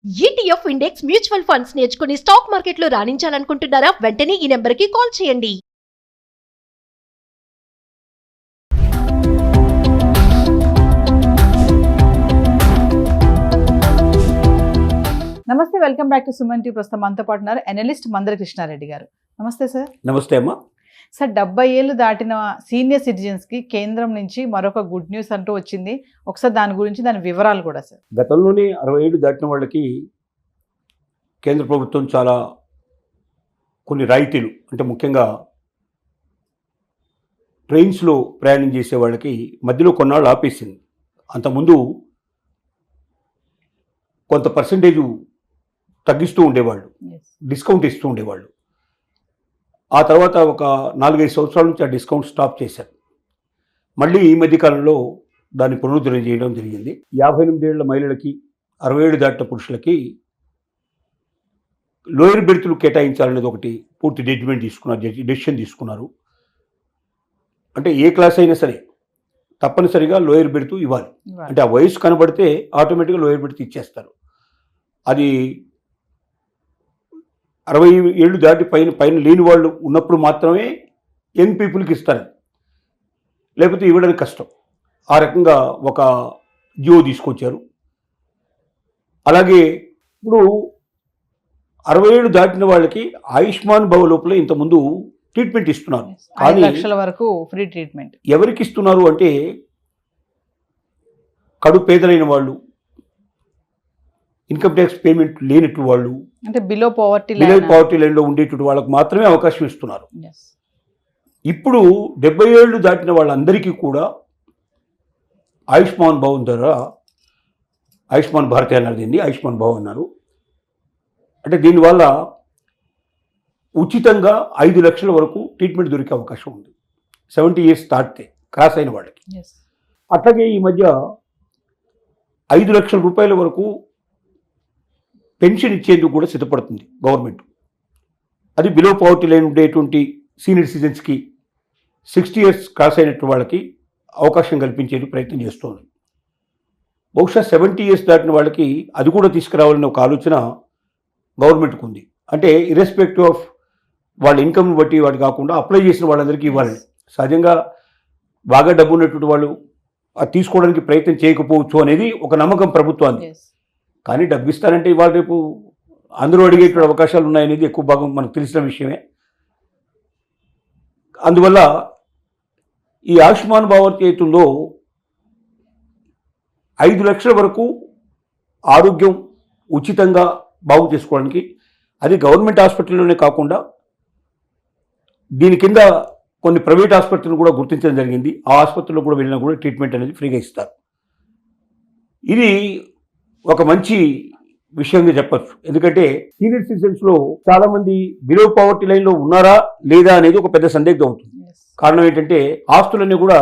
ETF index mutual funds నేర్చుకుని stock మార్కెట్లో రాణించాలనుకుంటున్నారా? వెంటనే ఈ నెంబర్కి కాల్ చేయండి. నమస్తే, welcome back to Suman TV. ప్రస్తుతం మనతో పాటు ఉన్నారు అనలిస్ట్ మందర కృష్ణారెడ్డి గారు. నమస్తే సార్. నమస్తే అమ్మా. సార్, 70 ఏళ్ళు దాటిన సీనియర్ సిటిజన్స్కి కేంద్రం నుంచి మరొక గుడ్ న్యూస్ అంటూ వచ్చింది. ఒకసారి దాని గురించి, దాని వివరాలు కూడా సార్. గతంలోనే 60 ఏళ్ళు దాటిన వాళ్ళకి కేంద్ర ప్రభుత్వం చాలా కొన్ని రాయితీలు, అంటే ముఖ్యంగా ట్రైన్స్లో ప్రయాణం చేసే వాళ్ళకి మధ్యలో కొన్నాళ్ళు ఆపేసింది. అంతకుముందు కొంత పర్సంటేజు తగ్గిస్తూ ఉండేవాళ్ళు, డిస్కౌంట్ ఇస్తూ ఉండేవాళ్ళు. ఆ తర్వాత ఒక 4-5 సంవత్సరాల నుంచి ఆ డిస్కౌంట్ స్టాప్ చేశారు. మళ్ళీ ఈ మధ్యకాలంలో దాన్ని పునరుద్ధరణ చేయడం జరిగింది. 58 ఏళ్ల మహిళలకి, 60 ఏళ్ళు దాటిన పురుషులకి లోయర్ బెర్తులు కేటాయించాలనేది ఒకటి పూర్తి డెసిషన్ తీసుకున్నారు. అంటే ఏ క్లాస్ అయినా సరే తప్పనిసరిగా లోయర్ బెర్త్ ఇవ్వాలి. అంటే ఆ వయసు కనబడితే ఆటోమేటిక్గా లోయర్ బెర్త్ ఇచ్చేస్తారు. అది 60 ఏళ్ళు దాటి పైన లేని వాళ్ళు ఉన్నప్పుడు మాత్రమే యంగ్ పీపుల్కి ఇస్తారు, లేకపోతే ఇవ్వడానికి కష్టం. ఆ రకంగా ఒక జియో తీసుకొచ్చారు. అలాగే ఇప్పుడు 60 ఏళ్ళు దాటిన వాళ్ళకి ఆయుష్మాన్ భవ లోపల ఇంతకుముందు ట్రీట్మెంట్ ఇస్తున్నారు. 5 లక్షల వరకు ఫ్రీ ట్రీట్మెంట్. ఎవరికి ఇస్తున్నారు అంటే కడు పేదలైన వాళ్ళు, ఇన్కమ్ ట్యాక్స్ పేమెంట్ లేనట్టు వాళ్ళు, అంటే బిలో పవర్టీ లైన్లో ఉండేటువంటి వాళ్ళకి మాత్రమే అవకాశం ఇస్తున్నారు. ఇప్పుడు 70 ఏళ్ళు దాటిన వాళ్ళందరికీ కూడా ఆయుష్మాన్ భవ్ ద్వారా, ఆయుష్మాన్ భారత్ అన్నారు దీన్ని, ఆయుష్మాన్ భవ్ అన్నారు. అంటే దీనివల్ల ఉచితంగా 5 లక్షల వరకు ట్రీట్మెంట్ దొరికే అవకాశం ఉంది 70 ఇయర్స్ దాటితే క్రాస్ అయిన వాళ్ళకి. అట్లాగే ఈ మధ్య 5 లక్షల రూపాయల వరకు పెన్షన్ ఇచ్చేందుకు కూడా సిద్ధపడుతుంది గవర్నమెంట్. అది బిలో పవర్టీ లైన్ ఉండేటువంటి సీనియర్ సిటిజన్స్కి, 60 ఇయర్స్ క్రాస్ అయినట్టు వాళ్ళకి అవకాశం కల్పించేందుకు ప్రయత్నం చేస్తోంది. బహుశా 70 ఇయర్స్ దాటిన వాళ్ళకి అది కూడా తీసుకురావాలనే ఒక ఆలోచన గవర్నమెంట్కి ఉంది. అంటే ఇర్రెస్పెక్టివ్ ఆఫ్ వాళ్ళ ఇన్కమ్ బట్టి వాటి కాకుండా అప్లై చేసిన వాళ్ళందరికీ ఇవ్వాలని. సహజంగా బాగా డబ్బు ఉన్నటువంటి వాళ్ళు అది తీసుకోవడానికి ప్రయత్నం చేయకపోవచ్చు అనేది ఒక నమ్మకం ప్రభుత్వానికి. కానీ డబ్బు ఇస్తారంటే ఇవాళ రేపు అందరూ అడిగేటువంటి అవకాశాలు ఉన్నాయనేది ఎక్కువ భాగం మనకు తెలిసిన విషయమే. అందువల్ల ఈ ఆయుష్మాన్ భారత్ ఏతుందో 5 లక్షల వరకు ఆరోగ్యం ఉచితంగా బాగు చేసుకోవడానికి, అది గవర్నమెంట్ హాస్పిటల్లోనే కాకుండా దీని కింద కొన్ని ప్రైవేట్ హాస్పిటల్ కూడా గుర్తించడం జరిగింది. ఆ ఆసుపత్రిలో కూడా వెళ్ళినా కూడా ట్రీట్మెంట్ అనేది ఫ్రీగా ఇస్తారు. ఇది ఒక మంచి విషయంగా చెప్పచ్చు. ఎందుకంటే సీనియర్ సిటిజన్స్లో చాలామంది బిలో పవర్టీ లైన్లో ఉన్నారా లేదా అనేది ఒక పెద్ద సందిగ్ధం అవుతుంది. కారణం ఏంటంటే ఆస్తులన్నీ కూడా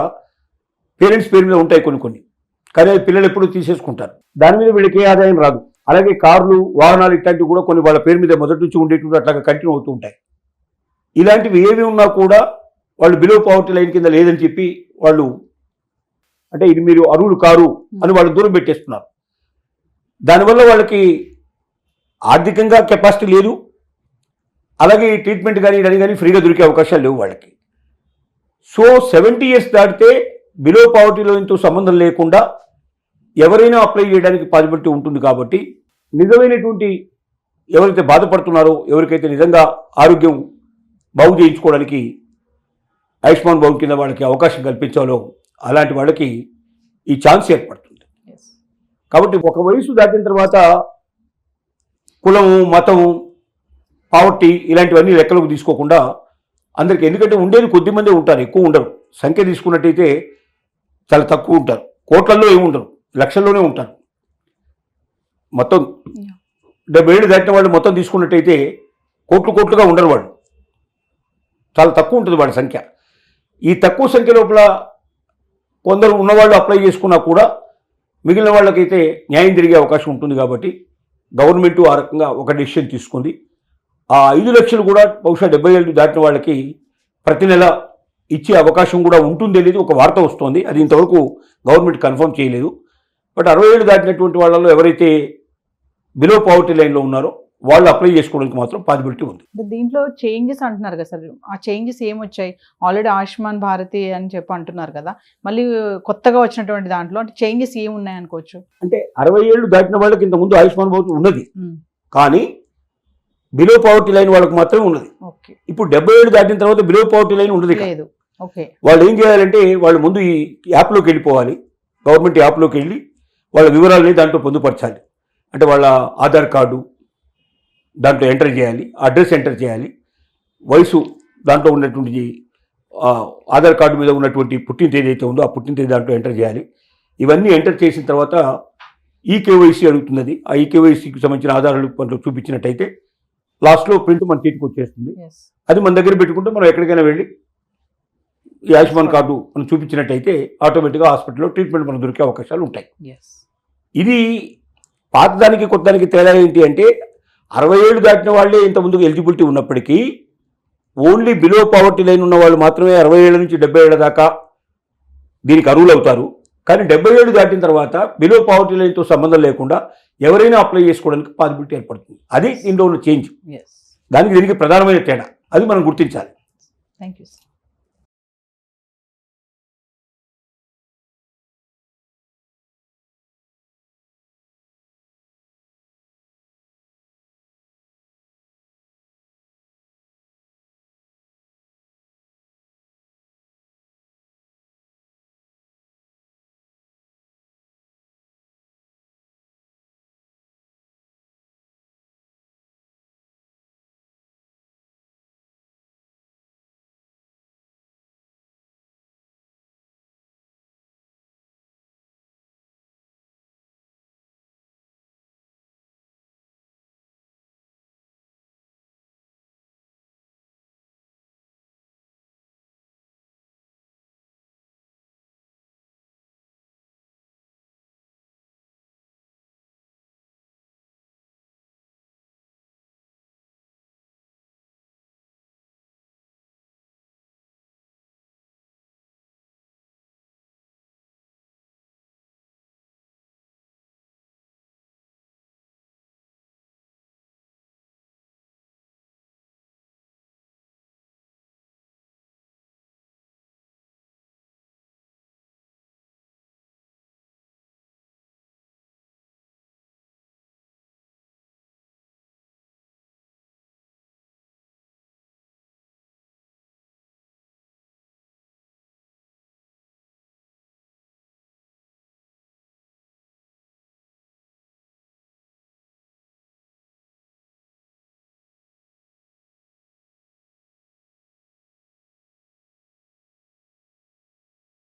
పేరెంట్స్ పేరు మీద ఉంటాయి కొన్ని, కానీ అది పిల్లలు ఎప్పుడూ తీసేసుకుంటారు. దాని మీద వీళ్ళకి ఏ ఆదాయం రాదు. అలాగే కార్లు, వాహనాలు ఇట్లాంటివి కూడా కొన్ని వాళ్ళ పేరు మీద మొదటి నుంచి ఉండేటువంటి అట్లాగా కంటిన్యూ అవుతూ ఉంటాయి. ఇలాంటివి ఏవి ఉన్నా కూడా వాళ్ళు బిలో పవర్టీ లైన్ కింద లేదని చెప్పి వాళ్ళు, అంటే ఇది మీరు అర్హులు కారు అని వాళ్ళు దూరం పెట్టేస్తున్నారు. దానివల్ల వాళ్ళకి ఆర్థికంగా కెపాసిటీ లేదు, అలాగే ట్రీట్మెంట్ కానీ ఇదని కానీ ఫ్రీగా దొరికే అవకాశాలు లేవు వాళ్ళకి. సో 70 ఇయర్స్ దాటితే బిలో పవర్టీ లైన్తో సంబంధం లేకుండా ఎవరైనా అప్లై చేయడానికి పాసిబిలిటీ ఉంటుంది. కాబట్టి నిజమైనటువంటి ఎవరైతే బాధపడుతున్నారో, ఎవరికైతే నిజంగా ఆరోగ్యం బాగు చేయించుకోవడానికి ఆయుష్మాన్ భవ్ కింద వాళ్ళకి అవకాశం కల్పించాలో అలాంటి వాళ్ళకి ఈ ఛాన్స్ ఏర్పడుతుంది. కాబట్టి ఒక వయసు దాటిన తర్వాత కులము, మతము, పావర్టీ ఇలాంటివన్నీ లెక్కలోకి తీసుకోకుండా అందరికీ, ఎందుకంటే ఉండేది కొద్దిమందే ఉంటారు, ఎక్కువ ఉండరు. సంఖ్య తీసుకున్నట్టయితే చాలా తక్కువ ఉంటారు, కోట్లల్లో ఏమి ఉండరు, లక్షల్లోనే ఉంటారు. మొత్తం 70 ఏళ్ళు దాటిన వాళ్ళు మొత్తం తీసుకున్నట్టయితే కోట్లుగా ఉండరు వాళ్ళు, చాలా తక్కువ ఉంటుంది వాళ్ళ సంఖ్య. ఈ తక్కువ సంఖ్య లోపల కొందరు ఉన్నవాళ్ళు అప్లై చేసుకున్నా కూడా మిగిలిన వాళ్ళకైతే న్యాయం జరిగే అవకాశం ఉంటుంది. కాబట్టి గవర్నమెంట్ ఆ రకంగా ఒక డెసిషన్ తీసుకుంది. ఆ 5 లక్షలు కూడా బహుశా 70 ఏళ్ళు దాటిన వాళ్ళకి ప్రతి నెల ఇచ్చే అవకాశం కూడా ఉంటుంది అనేది ఒక వార్త వస్తోంది. అది ఇంతవరకు గవర్నమెంట్ కన్ఫర్మ్ చేయలేదు. బట్ 60 ఏళ్ళు దాటినటువంటి వాళ్ళలో ఎవరైతే బిలో పావర్టీ లైన్లో ఉన్నారో వాళ్ళు అప్లై చేసుకోవడానికి మాత్రం పాసిబిలిటీ ఉంది. అంటే దీంట్లో చేంజెస్ అంటున్నారు కదా సార్, ఆ చేంజెస్ ఏమొచ్చాయి? ఆల్రెడీ ఆయుష్మాన్ భారతి అని చెప్పి అంటున్నారు కదా, మళ్ళీ కొత్తగా వచ్చినటువంటి దాంట్లో అంటే చేంజెస్ ఏమున్నాయి అనుకోవచ్చు? అంటే 60 ఏళ్ళు దాటిన వాళ్ళకి ఇంతకుముందు ఆయుష్మాన్ భారత్ ఉన్నది, ఉమ్, కానీ బిలో పావర్టీ లైన్ వాళ్ళకి మాత్రమే ఉన్నది. ఓకే, ఇప్పుడు 70 ఏళ్ళు దాటిన తర్వాత బిలో పావర్టీ లైన్ ఉండదు. లేదు. ఓకే, వాళ్ళు ఏం చేయాలంటే వాళ్ళు ముందు ఈ యాప్లోకి వెళ్ళిపోవాలి, గవర్నమెంట్ యాప్లోకి వెళ్ళి వాళ్ళ వివరాలని దాంట్లో పొందుపరచాలి. అంటే వాళ్ళ ఆధార్ కార్డు దాంట్లో ఎంటర్ చేయాలి, అడ్రస్ ఎంటర్ చేయాలి, వయసు దాంట్లో ఉన్నటువంటి ఆధార్ కార్డు మీద ఉన్నటువంటి పుట్టిన తేదీ అయితే ఉందో ఆ పుట్టిన తేదీ దాంట్లో ఎంటర్ చేయాలి. ఇవన్నీ ఎంటర్ చేసిన తర్వాత ఈకేవైసీ అడుగుతున్నది. ఆ ఈకేవైసీకి సంబంధించిన ఆధారాలు కొంచెం చూపించినట్టయితే లాస్ట్లో ప్రింట్ మన చేతికి వచ్చేస్తుంది. yes, అది మన దగ్గర పెట్టుకుంటే మనం ఎక్కడికైనా వెళ్ళి ఈ ఆయుష్మాన్ కార్డు మనం చూపించినట్టయితే ఆటోమేటిక్గా హాస్పిటల్లో ట్రీట్మెంట్ మనకు దొరికే అవకాశాలు ఉంటాయి. yes, ఇది పాతదానికి కొత్తదానికి తేడా ఏంటి అంటే 60 ఏళ్ళు దాటిన వాళ్ళే ఇంత ముందుకు ఎలిజిబిలిటీ ఉన్నప్పటికీ ఓన్లీ బిలో పావర్టీ లైన్ ఉన్న వాళ్ళు మాత్రమే 60 ఏళ్ళ నుంచి 70 ఏళ్ళ దాకా దీనికి అర్హులు అవుతారు. కానీ 70 ఏళ్ళు దాటిన తర్వాత బిలో పావర్టీ లైన్తో సంబంధం లేకుండా ఎవరైనా అప్లై చేసుకోవడానికి పాసిబిలిటీ ఏర్పడుతుంది. అది ఇందులో ఉన్న చేంజ్. yes. దీనికి ప్రధానమైన తేడా, అది మనం గుర్తించాలి. Thank you sir.